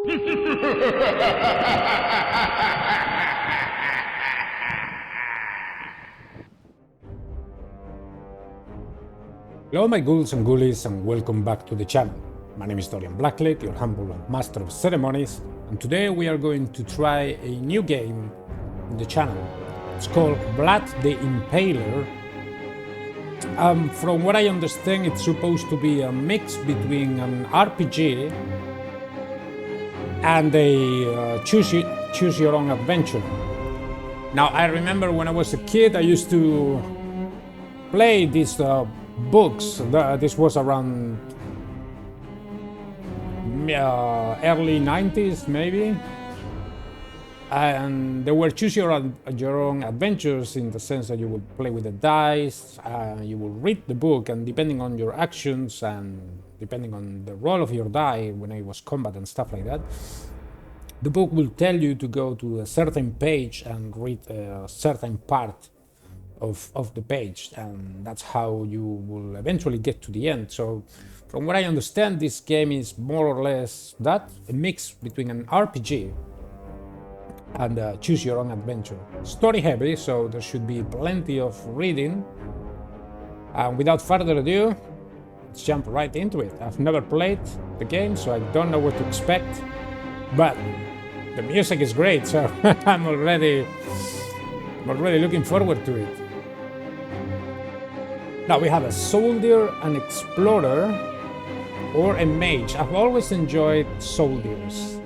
Hello my ghouls and ghoulies, and welcome back to the channel. My name is Dorian Blacklight, your humble master of ceremonies, and today we are going to try a new game in the channel. It's called Vlad the Impaler. From what I understand, it's supposed to be a mix between an RPG and a choose your own adventure. Now, I remember when I was a kid, I used to play these books. This was around early 90s, maybe. And they were choose your own adventures, in the sense that you would play with the dice, you will read the book, and depending on your actions and depending on the roll of your die when it was combat and stuff like that, the book will tell you to go to a certain page and read a certain part of the page, and that's how you will eventually get to the end. So from what I understand, this game is more or less that, a mix between an RPG and choose your own adventure. Story heavy, so there should be plenty of reading. And without further ado, let's jump right into it. I've never played the game, so I don't know what to expect, but the music is great, so I'm already looking forward to it. Now we have a soldier, an explorer, or a mage. I've always enjoyed soldiers.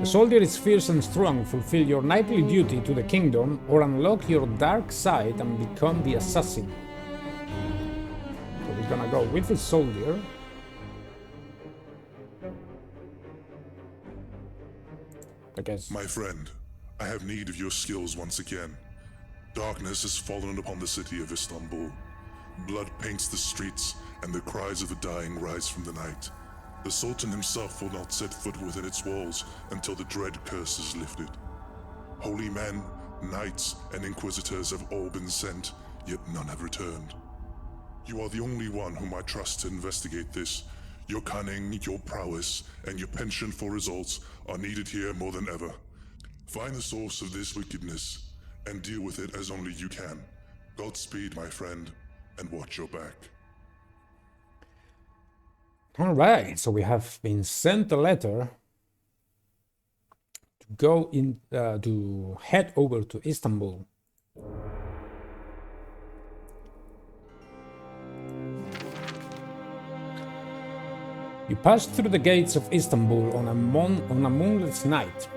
The soldier is fierce and strong. Fulfill your knightly duty to the kingdom, or unlock your dark side and become the assassin. So we're gonna go with the soldier. My friend, I have need of your skills once again. Darkness has fallen upon the city of Istanbul. Blood paints the streets, and the cries of the dying rise from the night. The Sultan himself will not set foot within its walls until the dread curse is lifted. Holy men, knights, and inquisitors have all been sent, yet none have returned. You are the only one whom I trust to investigate this. Your cunning, your prowess, and your penchant for results are needed here more than ever. Find the source of this wickedness, and deal with it as only you can. Godspeed, my friend, and watch your back. Alright, so we have been sent a letter to go in, to head over to Istanbul. You pass through the gates of Istanbul on a moonless night.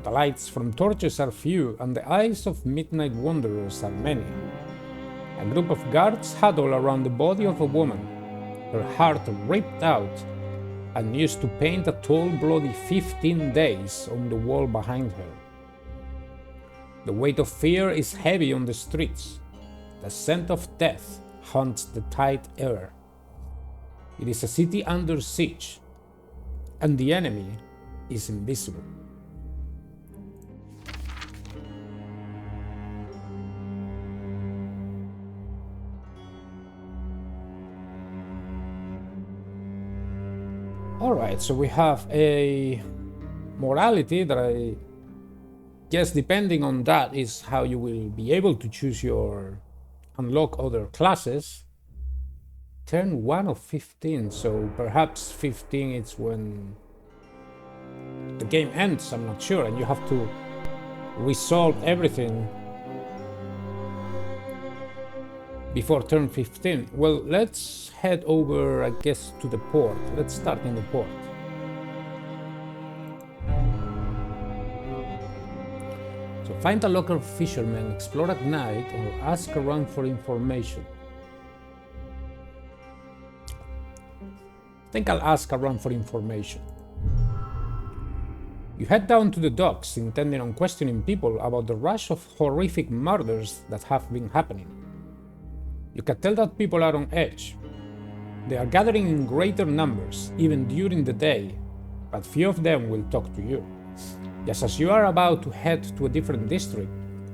The lights from torches are few, and the eyes of midnight wanderers are many. A group of guards huddle around the body of a woman, her heart ripped out, and used to paint a tall bloody 15 days on the wall behind her. The weight of fear is heavy on the streets. The scent of death haunts the tight air. It is a city under siege, and the enemy is invisible. Alright, so we have a morality that I guess, depending on that, is how you will be able to choose your unlock other classes. Turn 1 of 15, so perhaps 15 is when the game ends, I'm not sure, and you have to resolve everything before turn 15. Well, let's head over, I guess, to the port. Let's start in the port. So find a local fisherman, explore at night, or ask around for information. I think I'll ask around for information. You head down to the docks, intending on questioning people about the rush of horrific murders that have been happening. You can tell that people are on edge. They are gathering in greater numbers, even during the day, but few of them will talk to you. Just as you are about to head to a different district,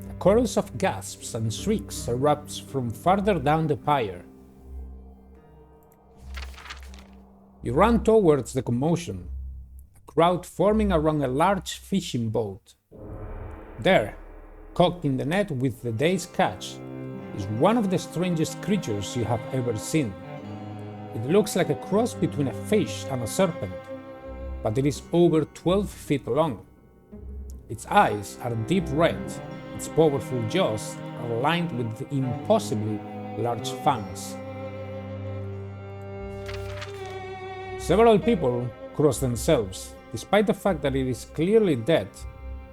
a chorus of gasps and shrieks erupts from farther down the pier. You run towards the commotion. A crowd forming around a large fishing boat. There, caught in the net with the day's catch, is one of the strangest creatures you have ever seen. It looks like a cross between a fish and a serpent, but it is over 12 feet long. Its eyes are deep red, its powerful jaws are lined with impossibly large fangs. Several people cross themselves, despite the fact that it is clearly dead.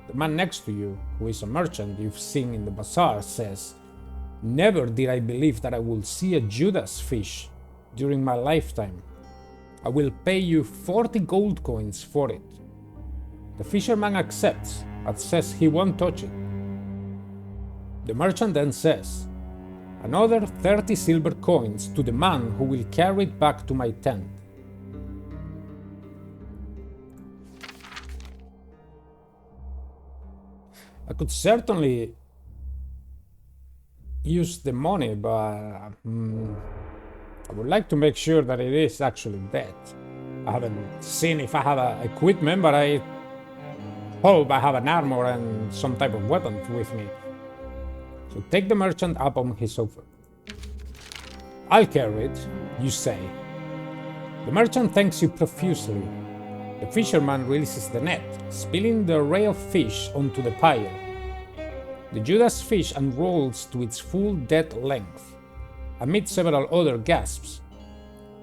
The man next to you, who is a merchant you've seen in the bazaar, says, "Never did I believe that I would see a Judas fish during my lifetime. I will pay you 40 gold coins for it." The fisherman accepts, but says he won't touch it. The merchant then says, "Another 30 silver coins to the man who will carry it back to my tent." I could certainly use the money, but I would like to make sure that it is actually dead. I haven't seen if I have equipment, but I hope I have an armor and some type of weapon with me. So take the merchant up on his offer. "I'll carry it," you say. The merchant thanks you profusely. The fisherman releases the net, spilling the array of fish onto the pyre. The Judas fish unrolls to its full dead length. Amid several other gasps,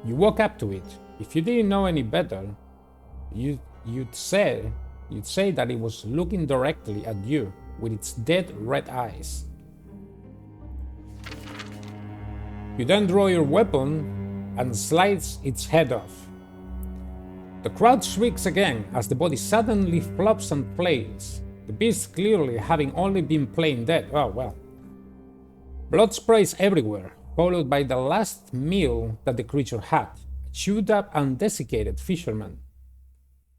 you walk up to it. If you didn't know any better, you'd say that it was looking directly at you with its dead red eyes. You then draw your weapon and slice its head off. The crowd shrieks again as the body suddenly flops and flails, the beast clearly having only been plain dead. Oh well. Blood sprays everywhere, followed by the last meal that the creature had, a chewed up and desiccated fisherman.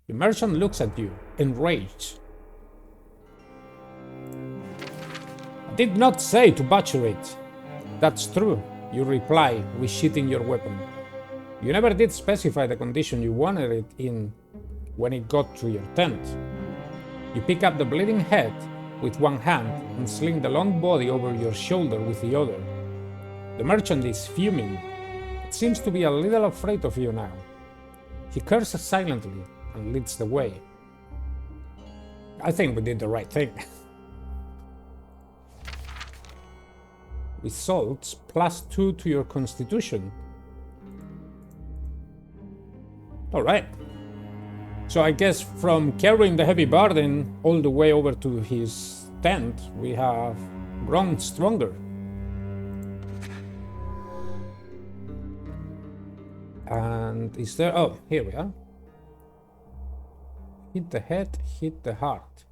The merchant looks at you, enraged. "I did not say to butcher it." "That's true," you reply, resheathing your weapon. "You never did specify the condition you wanted it in when it got to your tent." You pick up the bleeding head with one hand and sling the long body over your shoulder with the other. The merchant is fuming. It seems to be a little afraid of you now. He curses silently and leads the way. I think we did the right thing. Results +2 to your constitution. Alright. So I guess from carrying the heavy burden all the way over to his tent, we have grown stronger. And is there... oh, here we are. Hit the head, hit the heart.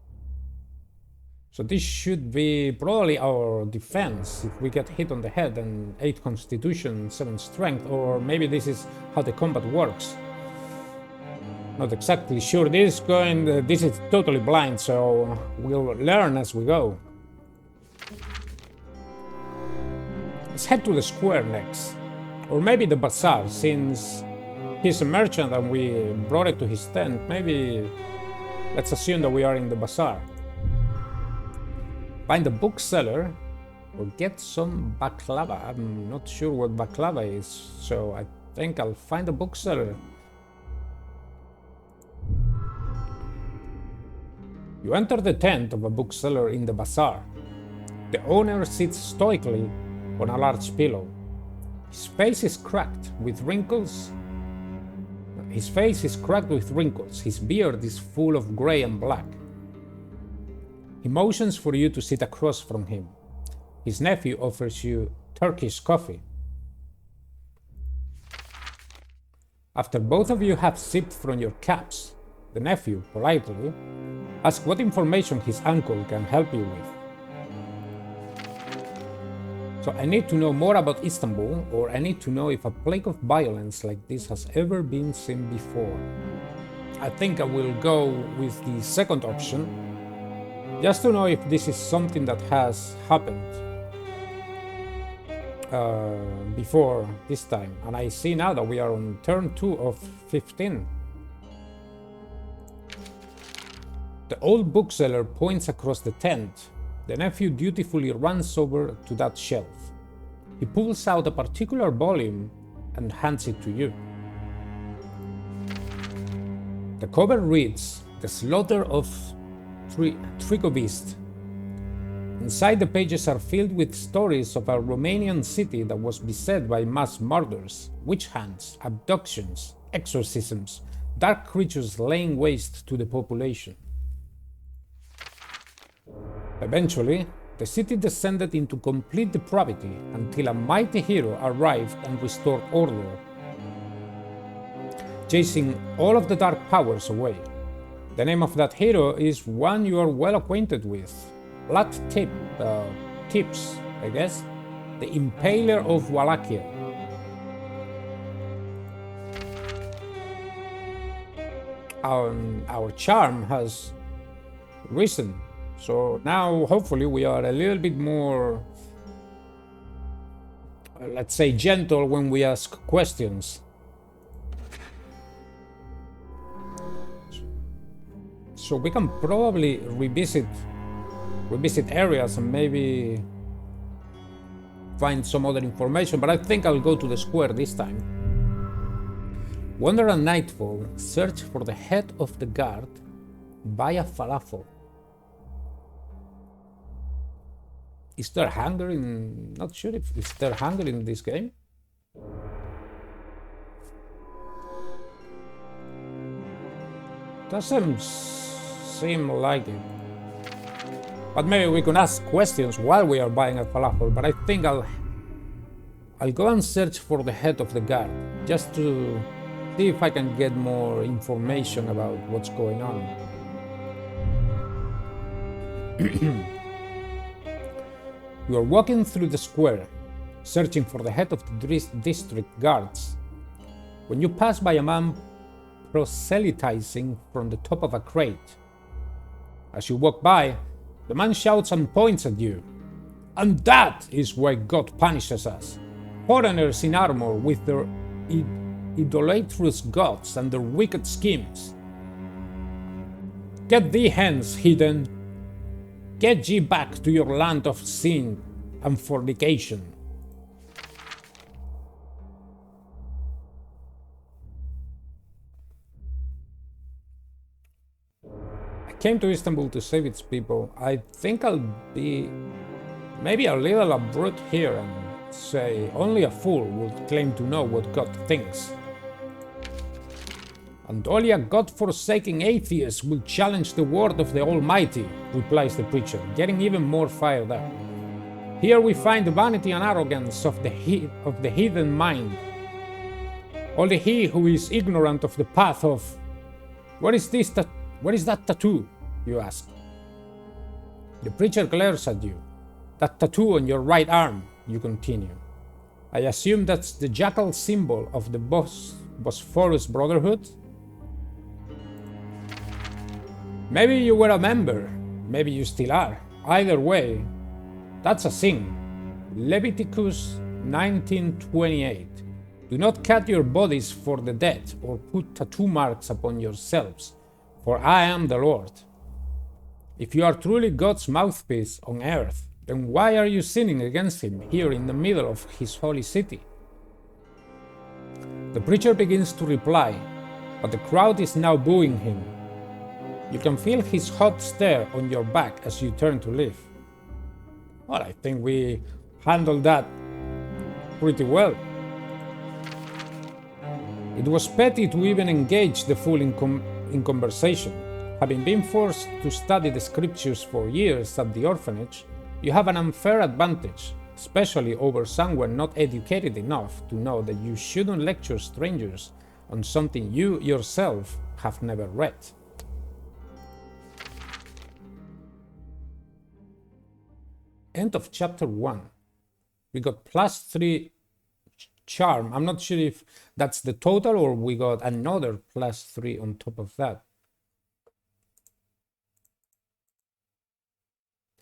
So this should be probably our defense if we get hit on the head, and 8 constitution, 7 strength, or maybe this is how the combat works. Not exactly sure. This is totally blind, so we'll learn as we go. Let's head to the square next. Or maybe the bazaar, since he's a merchant and we brought it to his tent. Maybe let's assume that we are in the bazaar. Find a bookseller or get some baklava. I'm not sure what baklava is, so I think I'll find a bookseller. You enter the tent of a bookseller in the bazaar. The owner sits stoically on a large pillow. His face is cracked with wrinkles. His beard is full of gray and black. He motions for you to sit across from him. His nephew offers you Turkish coffee. After both of you have sipped from your cups, the nephew, politely, asks what information his uncle can help you with. So I need to know more about Istanbul, or I need to know if a plague of violence like this has ever been seen before. I think I will go with the second option, just to know if this is something that has happened before this time. And I see now that we are on turn 2 of 15. The old bookseller points across the tent. The nephew dutifully runs over to that shelf. He pulls out a particular volume and hands it to you. The cover reads, "The Slaughter of Trigovist." Inside, the pages are filled with stories of a Romanian city that was beset by mass murders, witch hunts, abductions, exorcisms, dark creatures laying waste to the population. Eventually, the city descended into complete depravity until a mighty hero arrived and restored order, chasing all of the dark powers away. The name of that hero is one you are well acquainted with. Vlad Tips, I guess. The Impaler of Wallachia. Our charm has risen. So now, hopefully, we are a little bit more, let's say, gentle when we ask questions. So we can probably revisit areas and maybe find some other information, but I think I'll go to the square this time. Wander at nightfall, search for the head of the guard, buy a falafel. Is there hunger in... Not sure if is there hunger in this game? Doesn't seem like it. But maybe we can ask questions while we are buying a falafel, but I think I'll go and search for the head of the guard, just to see if I can get more information about what's going on. You are walking through the square, searching for the head of the district guards, when you pass by a man proselytizing from the top of a crate. As you walk by, the man shouts and points at you. And that is why God punishes us. Foreigners in armor with their idolatrous gods and their wicked schemes. Get thee hence, heathen. Get ye back to your land of sin and fornication. I came to Istanbul to save its people. I think I'll be maybe a little abrupt here and say only a fool would claim to know what God thinks. And only a God-forsaken atheist will challenge the word of the Almighty, replies the preacher, getting even more fired up. Here we find the vanity and arrogance of the heathen mind. Only he who is ignorant of the path of... What is that tattoo, you ask? The preacher glares at you. That tattoo on your right arm, you continue. I assume that's the jackal symbol of the Bosphorus Brotherhood? Maybe you were a member, maybe you still are. Either way, that's a sin. Leviticus 19:28. Do not cut your bodies for the dead or put tattoo marks upon yourselves, for I am the Lord. If you are truly God's mouthpiece on earth, then why are you sinning against him here in the middle of his holy city? The preacher begins to reply, but the crowd is now booing him. You can feel his hot stare on your back as you turn to leave. Well, I think we handled that pretty well. It was petty to even engage the fool in conversation. Having been forced to study the scriptures for years at the orphanage, you have an unfair advantage, especially over someone not educated enough to know that you shouldn't lecture strangers on something you yourself have never read. End of chapter 1. We got +3 charm. I'm not sure if that's the total or we got another +3 on top of that.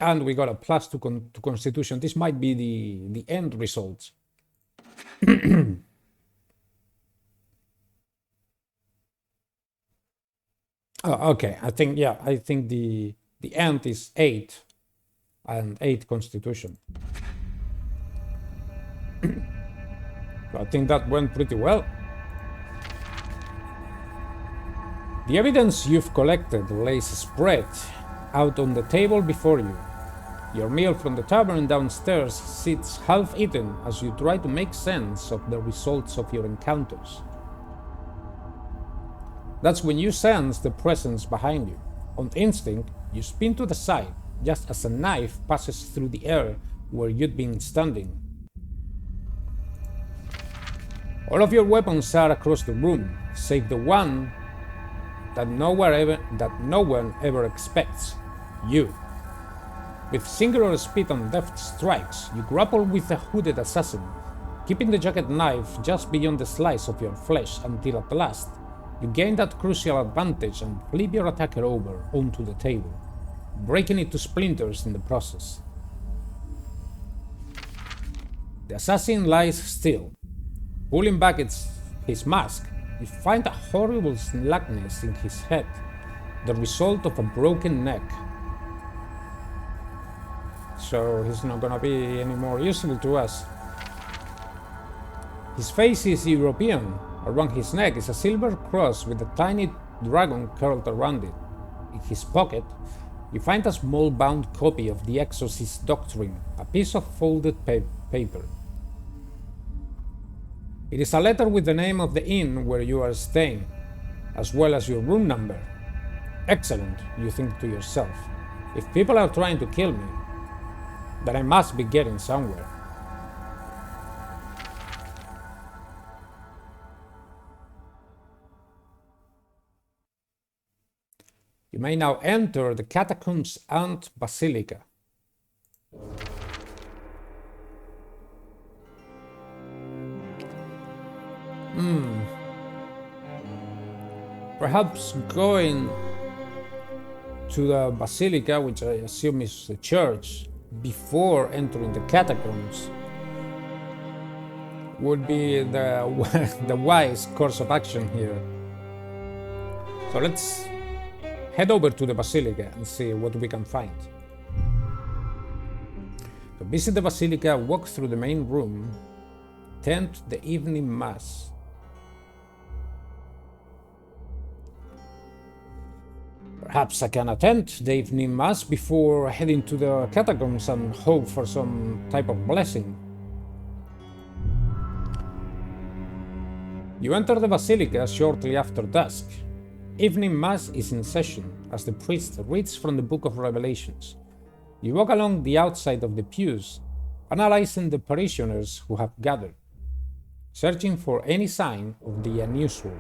And we got a +2 to constitution. This might be the end result. Oh, okay. I think the end is 8 and 8 Constitution. So I think that went pretty well. The evidence you've collected lays spread out on the table before you. Your meal from the tavern downstairs sits half-eaten as you try to make sense of the results of your encounters. That's when you sense the presence behind you. On instinct, you spin to the side, just as a knife passes through the air where you'd been standing. All of your weapons are across the room, save the one that no one ever expects, you. With singular speed and deft strikes, you grapple with the hooded assassin, keeping the jagged knife just beyond the slice of your flesh until at last, you gain that crucial advantage and flip your attacker over onto the table, breaking it to splinters in the process. The assassin lies still. Pulling back his mask, you find a horrible slackness in his head, the result of a broken neck. So he's not gonna be any more useful to us. His face is European. Around his neck is a silver cross with a tiny dragon curled around it. In his pocket, you find a small bound copy of the Exorcist Doctrine, a piece of folded paper. It is a letter with the name of the inn where you are staying, as well as your room number. Excellent, you think to yourself. If people are trying to kill me, then I must be getting somewhere. You may now enter the catacombs and basilica. Perhaps going to the basilica, which I assume is the church, before entering the catacombs would be the wise course of action here. So let's head over to the basilica and see what we can find. To visit the basilica, walk through the main room, attend the evening mass. Perhaps I can attend the evening mass before heading to the catacombs and hope for some type of blessing. You enter the basilica shortly after dusk. Evening mass is in session as the priest reads from the Book of Revelations. You walk along the outside of the pews, analyzing the parishioners who have gathered, searching for any sign of the unusual.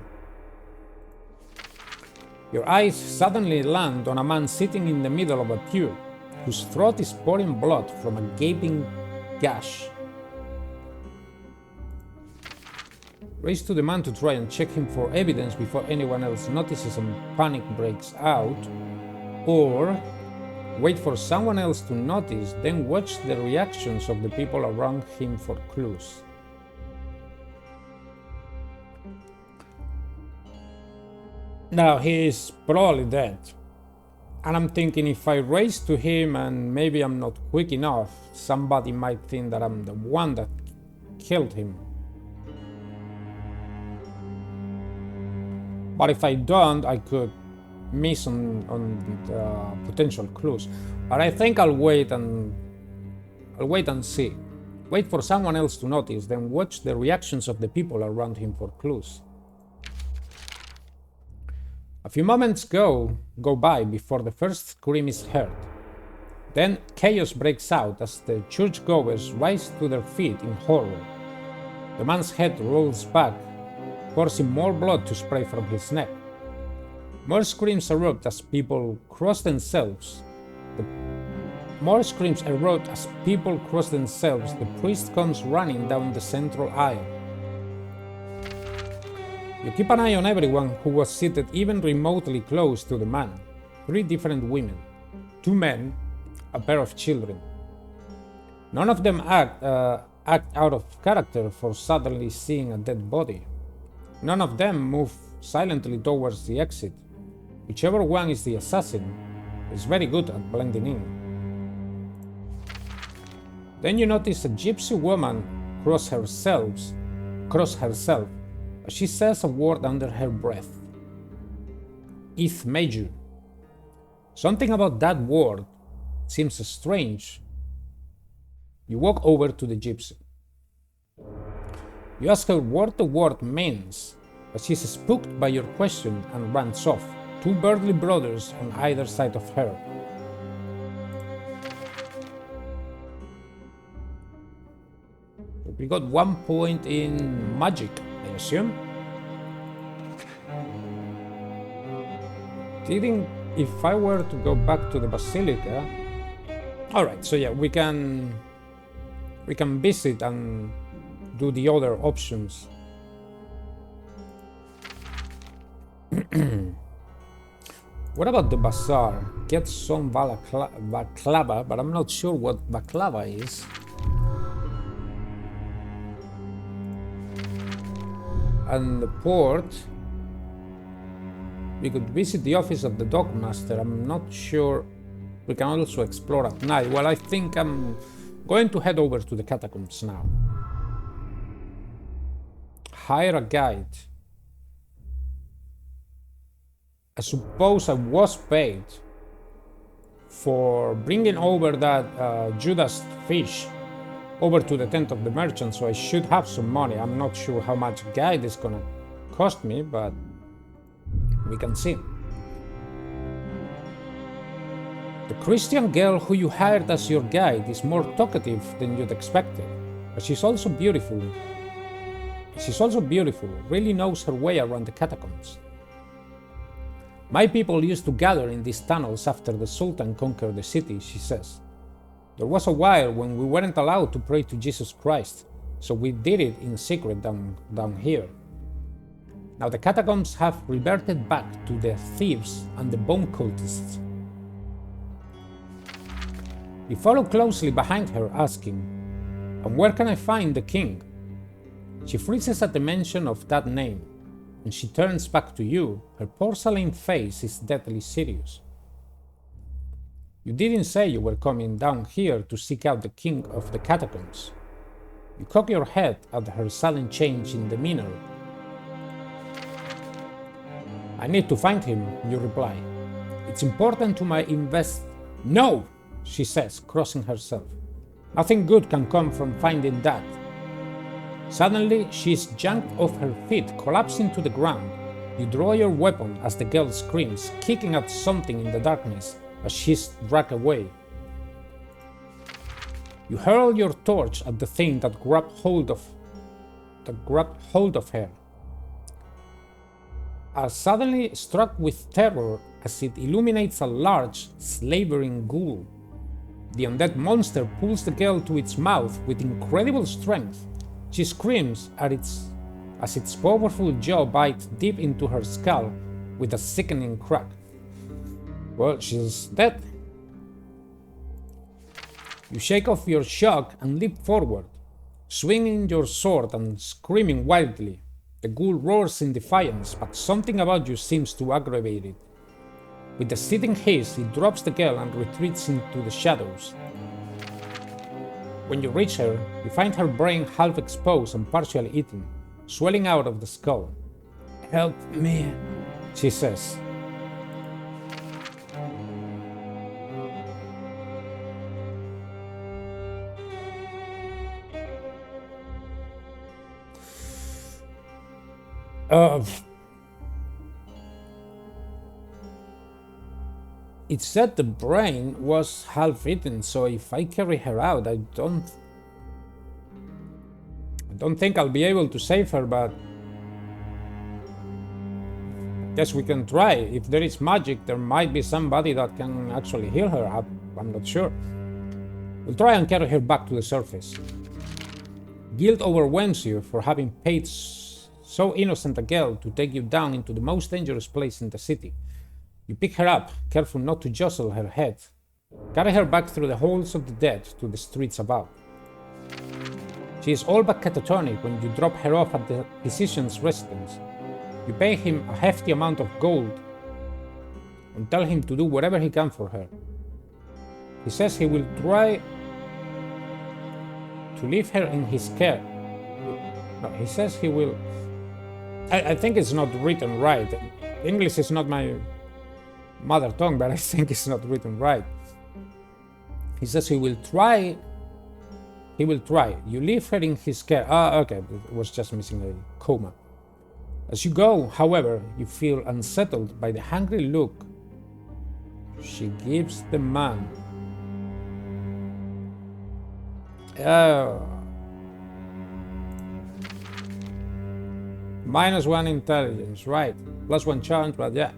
Your eyes suddenly land on a man sitting in the middle of a pew, whose throat is pouring blood from a gaping gash. Race to the man to try and check him for evidence before anyone else notices and panic breaks out, or wait for someone else to notice, then watch the reactions of the people around him for clues. Now he is probably dead, and I'm thinking if I race to him and maybe I'm not quick enough, somebody might think that I'm the one that killed him. But if I don't, I could miss on potential clues. But I think I'll wait and see. Wait for someone else to notice, then watch the reactions of the people around him for clues. A few moments go by before the first scream is heard. Then chaos breaks out as the churchgoers rise to their feet in horror. The man's head rolls back, forcing more blood to spray from his neck. More screams erupt as people cross themselves. The priest comes running down the central aisle. You keep an eye on everyone who was seated even remotely close to the man. 3 different women, 2 men, a pair of children. None of them act out of character for suddenly seeing a dead body. None of them move silently towards the exit. Whichever one is the assassin is very good at blending in. Then you notice a gypsy woman cross herself as she says a word under her breath. Eth major. Something about that word seems strange. You walk over to the gypsy. You ask her what the word means, but she's spooked by your question and runs off, two burly brothers on either side of her. We got 1 point in magic, I assume. If I were to go back to the Basilica... Alright, so yeah, we can visit and do the other options. What about the bazaar? Get some baklava, but I'm not sure what baklava is. And the port, we could visit the office of the dockmaster. I'm not sure. We can also explore at night. Well, I think I'm going to head over to the catacombs now. Hire a guide. I suppose I was paid for bringing over that Judas fish over to the tent of the merchant, so I should have some money. I'm not sure how much a guide is gonna cost me, but we can see. The Christian girl who you hired as your guide is more talkative than you'd expected, but she's also beautiful. Really knows her way around the catacombs. My people used to gather in these tunnels after the Sultan conquered the city, she says. There was a while when we weren't allowed to pray to Jesus Christ, so we did it in secret down here. Now the catacombs have reverted back to the thieves and the bone cultists. You follow closely behind her, asking, "And where can I find the king?" She freezes at the mention of that name, and she turns back to you. Her porcelain face is deadly serious. You didn't say you were coming down here to seek out the king of the catacombs. You cock your head at her sudden change in demeanor. I need to find him, you reply. It's important to my No, she says, crossing herself. Nothing good can come from finding that. Suddenly, she is yanked off her feet, collapsing to the ground. You draw your weapon as the girl screams, kicking at something in the darkness as she's dragged away. You hurl your torch at the thing that grabbed hold of her. Are suddenly struck with terror as it illuminates a large, slavering ghoul. The undead monster pulls the girl to its mouth with incredible strength. She screams as its powerful jaw bites deep into her skull with a sickening crack. Well, she's dead. You shake off your shock and leap forward, swinging your sword and screaming wildly. The ghoul roars in defiance, but something about you seems to aggravate it. With a sitting hiss, it drops the girl and retreats into the shadows. When you reach her, you find her brain half exposed and partially eaten, swelling out of the skull. "Help me," she says. It said the brain was half eaten, so if I carry her out, I don't think I'll be able to save her, but I guess we can try. If there is magic, there might be somebody that can actually heal her. I'm not sure. We'll try and carry her back to the surface. Guilt overwhelms you for having paid so innocent a girl to take you down into the most dangerous place in the city. You pick her up, careful not to jostle her head. Carry her back through the halls of the dead to the streets above. She is all but catatonic when you drop her off at the physician's residence. You pay him a hefty amount of gold and tell him to do whatever he can for her. He says he will try to leave her in his care. No, he says he will... I think it's not written right. English is not my mother tongue, but I think it's not written right. He says he will try. He will try. You leave her in his care. Ah, okay. It was just missing a comma. As you go, however, you feel unsettled by the hungry look she gives the man. -1 intelligence, right? +1 chance, but yeah.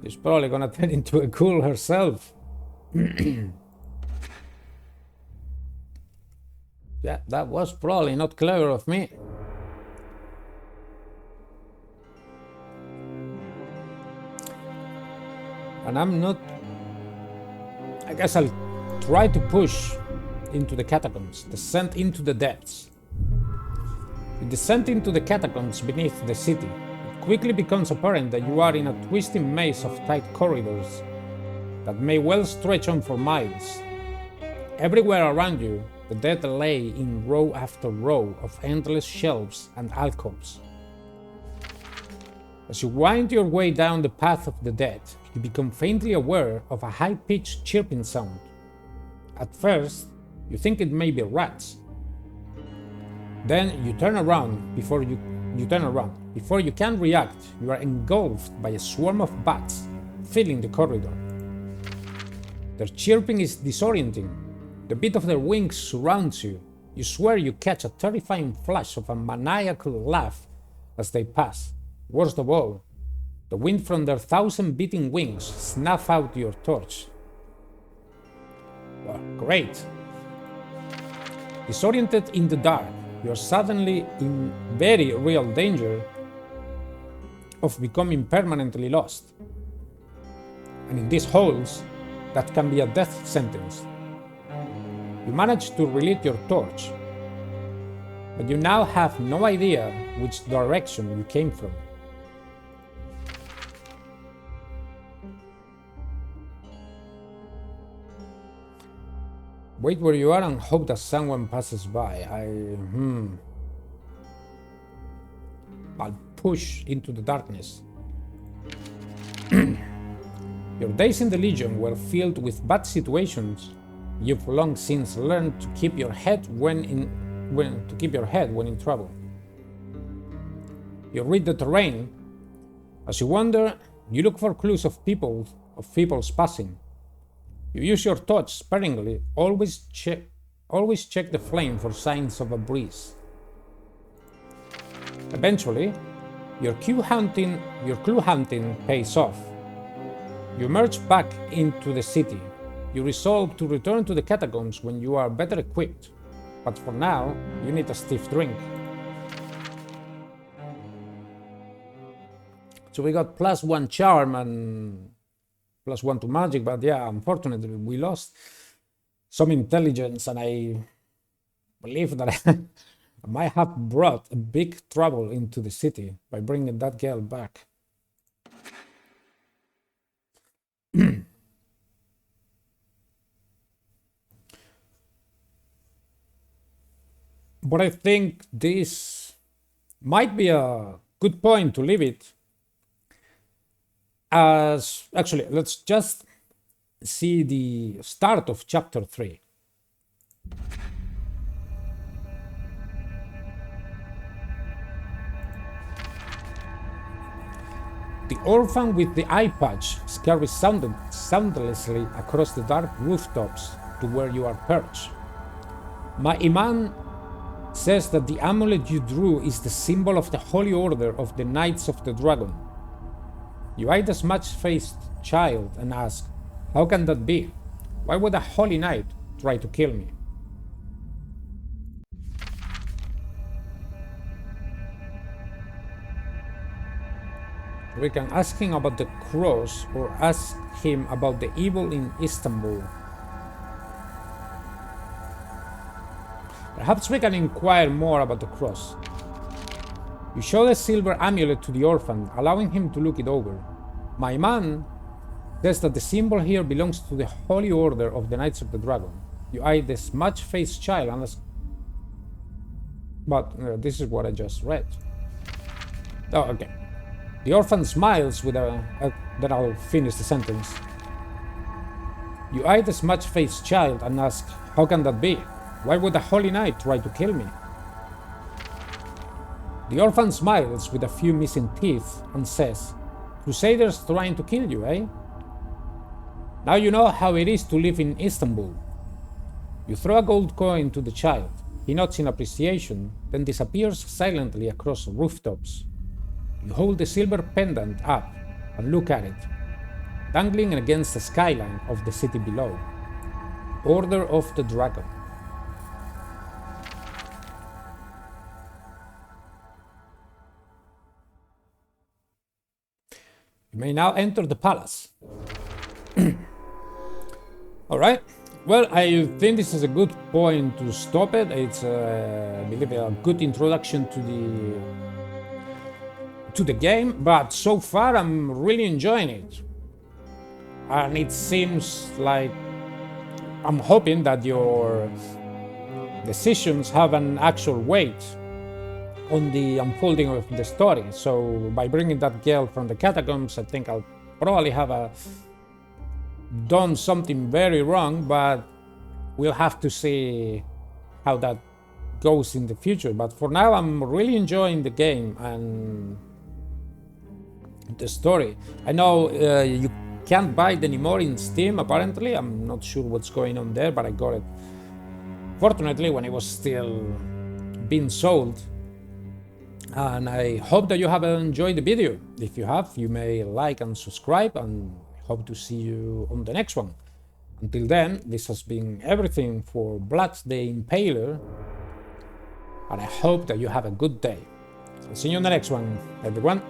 She's probably gonna turn into a ghoul herself. Yeah, that was probably not clever of me. And I'm not... I guess I'll try to push into the catacombs, descend into the depths. You descend into the catacombs beneath the city. It quickly becomes apparent that you are in a twisting maze of tight corridors that may well stretch on for miles. Everywhere around you, the dead lay in row after row of endless shelves and alcoves. As you wind your way down the path of the dead, you become faintly aware of a high-pitched chirping sound. At first, you think it may be rats. Then you turn around. Before you can react, you are engulfed by a swarm of bats filling the corridor. Their chirping is disorienting. The beat of their wings surrounds you. You swear you catch a terrifying flash of a maniacal laugh as they pass. Worst of all, the wind from their 1,000 beating wings snuff out your torch. Well, great. Disoriented in the dark, you are suddenly in very real danger of becoming permanently lost. And in these holes, that can be a death sentence. You manage to relight your torch, but you now have no idea which direction you came from. Wait where you are and hope that someone passes by. I'll push into the darkness. Your days in the Legion were filled with bad situations. You've long since learned to keep your head when in trouble. You read the terrain. As you wander, you look for clues of people's passing. You use your torch sparingly. Always check the flame for signs of a breeze. Eventually, your clue hunting pays off. You emerge back into the city. You resolve to return to the catacombs when you are better equipped, but for now, you need a stiff drink. So we got +1 charm and +1 to magic, but yeah, unfortunately we lost some intelligence, and I believe that I might have brought a big trouble into the city by bringing that girl back. But I think this might be a good point to leave it. As actually, let's just see the start of chapter 3. The orphan with the eye patch scurries soundlessly across the dark rooftops to where you are perched. My Imam says that the amulet you drew is the symbol of the holy order of the Knights of the Dragon. You eye the smudge-faced child and ask, how can that be? Why would a holy knight try to kill me? We can ask him about the cross or ask him about the evil in Istanbul. Perhaps we can inquire more about the cross. You show the silver amulet to the orphan, allowing him to look it over. My man Says that the symbol here belongs to the Holy Order of the Knights of the Dragon. You eye the smudge-faced child and ask... But this is what I just read. Oh, okay. The orphan smiles with a... then I'll finish the sentence. You eye the smudge-faced child and ask, how can that be? Why would a holy knight try to kill me? The orphan smiles with a few missing teeth and says, Crusaders trying to kill you, eh? Now you know how it is to live in Istanbul. You throw a gold coin to the child. He nods in appreciation, then disappears silently across rooftops. You hold the silver pendant up and look at it, dangling against the skyline of the city below. Order of the Dragon. You may now enter the palace. Alright, well, I think this is a good point to stop it. It's, I believe, a good introduction to the game, but so far I'm really enjoying it. And it seems like I'm hoping that your decisions have an actual weight on the unfolding of the story. So by bringing that girl from the catacombs, I think I'll probably have done something very wrong, but we'll have to see how that goes in the future. But for now, I'm really enjoying the game and the story. I know you can't buy it anymore in Steam, apparently. I'm not sure what's going on there, but I got it, fortunately, when it was still being sold. And I hope that you have enjoyed the video. If you have, you may like and subscribe, and hope to see you on the next one. Until then, this has been everything for Vlad the Impaler, and I hope that you have a good day. I'll see you on the next one, everyone.